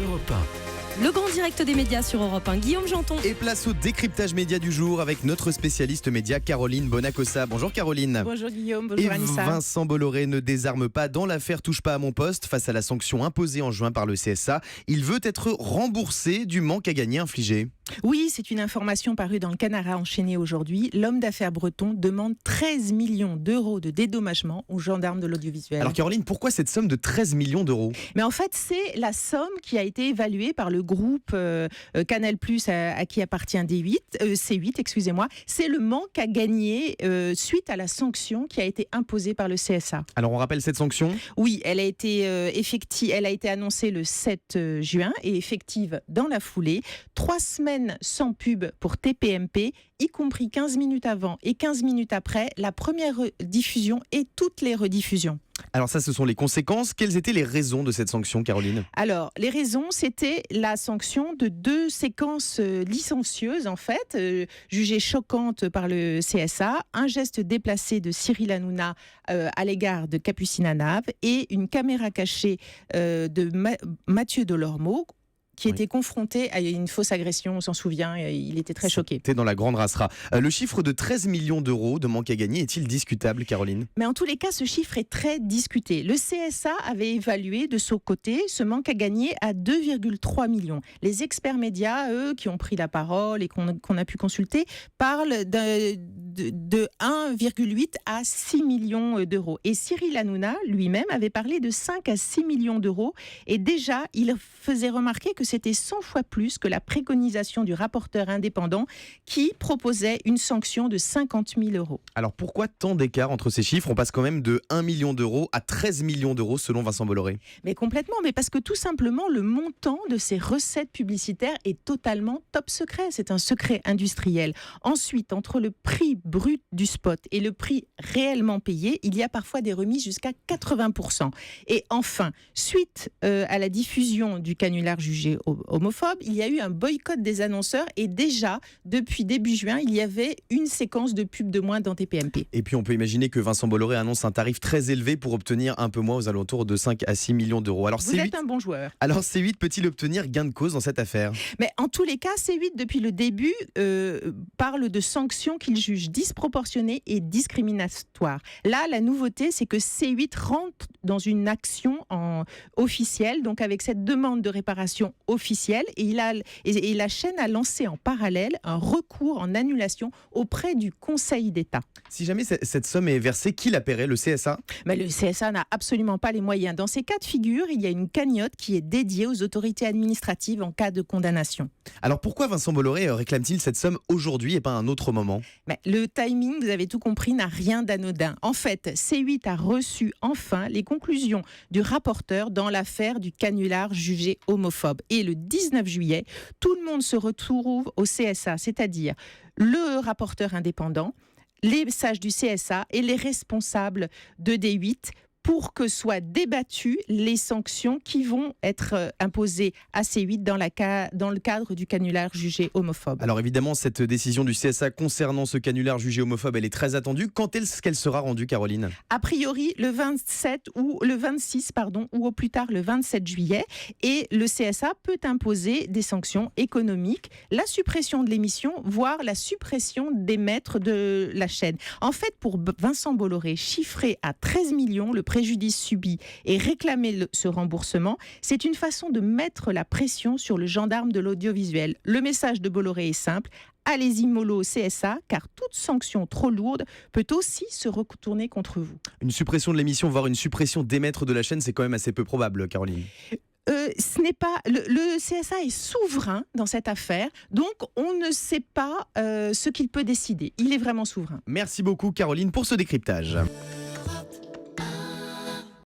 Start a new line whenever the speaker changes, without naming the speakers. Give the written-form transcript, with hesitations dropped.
Europe 1.
Le grand direct des médias sur Europe 1, Guillaume Janton.
Et place au décryptage média du jour avec notre spécialiste média Caroline Bonacossa. Bonjour Caroline.
Bonjour Guillaume, bonjour Anissa.
Vincent Bolloré ne désarme pas dans l'affaire Touche pas à mon poste face à la sanction imposée en juin par le CSA. Il veut être remboursé du manque à gagner infligé.
Oui, c'est une information parue dans le Canard enchaîné aujourd'hui. L'homme d'affaires breton demande 13 millions d'euros de dédommagement aux gendarmes de l'audiovisuel.
Alors Caroline, pourquoi cette somme de 13 millions d'euros ?
Mais en fait, c'est la somme qui a été évaluée par le groupe Canal+, à qui appartient C8, excusez-moi. C'est le manque à gagner suite à la sanction qui a été imposée par le CSA.
Alors on rappelle cette sanction ?
Oui, elle a été elle a été annoncée le 7 juin et effective dans la foulée. 3 semaines sans pub pour TPMP, y compris 15 minutes avant et 15 minutes après, la première diffusion et toutes les rediffusions.
Alors ça, ce sont les conséquences. Quelles étaient les raisons de cette sanction, Caroline ?
Alors, les raisons, c'était la sanction de 2 séquences licencieuses, en fait, jugées choquantes par le CSA, un geste déplacé de Cyril Hanouna à l'égard de Capucine Anave et une caméra cachée de Mathieu Delormeau, qui était confronté à une fausse agression, on s'en souvient, il était très choqué.
C'était dans la grande rassera. Le chiffre de 13 millions d'euros de manque à gagner est-il discutable, Caroline ?
Mais en tous les cas, ce chiffre est très discuté. Le CSA avait évalué de son côté ce manque à gagner à 2,3 millions. Les experts médias, eux, qui ont pris la parole et qu'on a pu consulter, parlent de 1,8 à 6 millions d'euros. Et Cyril Hanouna, lui-même, avait parlé de 5 à 6 millions d'euros. Et déjà, il faisait remarquer que c'était 100 fois plus que la préconisation du rapporteur indépendant qui proposait une sanction de 50 000 euros.
Alors pourquoi tant d'écart entre ces chiffres ? On passe quand même de 1 million d'euros à 13 millions d'euros selon Vincent Bolloré.
Mais complètement, mais parce que tout simplement le montant de ces recettes publicitaires est totalement top secret. C'est un secret industriel. Ensuite, entre le prix brut du spot et le prix réellement payé, il y a parfois des remises jusqu'à 80%. Et enfin, suite à la diffusion du canular jugé homophobe, il y a eu un boycott des annonceurs et déjà, depuis début juin, il y avait une séquence de pub de moins dans TPMP.
Et puis on peut imaginer que Vincent Bolloré annonce un tarif très élevé pour obtenir un peu moins, aux alentours de 5 à 6 millions d'euros. Alors,
Vous êtes un bon joueur.
Alors C8 peut-il obtenir gain de cause dans cette affaire ?
Mais en tous les cas, C8, depuis le début, parle de sanctions qu'il juge disproportionnées et discriminatoires. Là, la nouveauté, c'est que C8 rentre dans une action officielle, donc avec cette demande de réparation officielle, et la chaîne a lancé en parallèle un recours en annulation auprès du Conseil d'État.
Si jamais cette somme est versée, qui la paierait ? Le CSA ?
Mais le CSA n'a absolument pas les moyens. Dans ces cas de figure, il y a une cagnotte qui est dédiée aux autorités administratives en cas de condamnation.
Alors pourquoi Vincent Bolloré réclame-t-il cette somme aujourd'hui et pas à un autre moment ?
Mais le timing, vous avez tout compris, n'a rien d'anodin. En fait, C8 a reçu enfin les conclusions du rapporteur dans l'affaire du canular jugé homophobe. Et le 19 juillet, tout le monde se retrouve au CSA, c'est-à-dire le rapporteur indépendant, les sages du CSA et les responsables de D8 pour que soient débattues les sanctions qui vont être imposées à C8 dans le cadre du canular jugé homophobe.
Alors évidemment, cette décision du CSA concernant ce canular jugé homophobe, elle est très attendue. Quand est-ce qu'elle sera rendue, Caroline ?
A priori, le 26 ou au plus tard le 27 juillet. Et le CSA peut imposer des sanctions économiques, la suppression de l'émission, voire la suppression des maîtres de la chaîne. En fait, pour Vincent Bolloré, chiffré à 13 millions, le préjudice subi et réclamer ce remboursement, c'est une façon de mettre la pression sur le gendarme de l'audiovisuel. Le message de Bolloré est simple. Allez-y mollo au CSA, car toute sanction trop lourde peut aussi se retourner contre vous.
Une suppression de l'émission, voire une suppression des maîtres de la chaîne, c'est quand même assez peu probable, Caroline.
Ce n'est pas le CSA est souverain dans cette affaire, donc on ne sait pas ce qu'il peut décider. Il est vraiment souverain.
Merci beaucoup, Caroline, pour ce décryptage.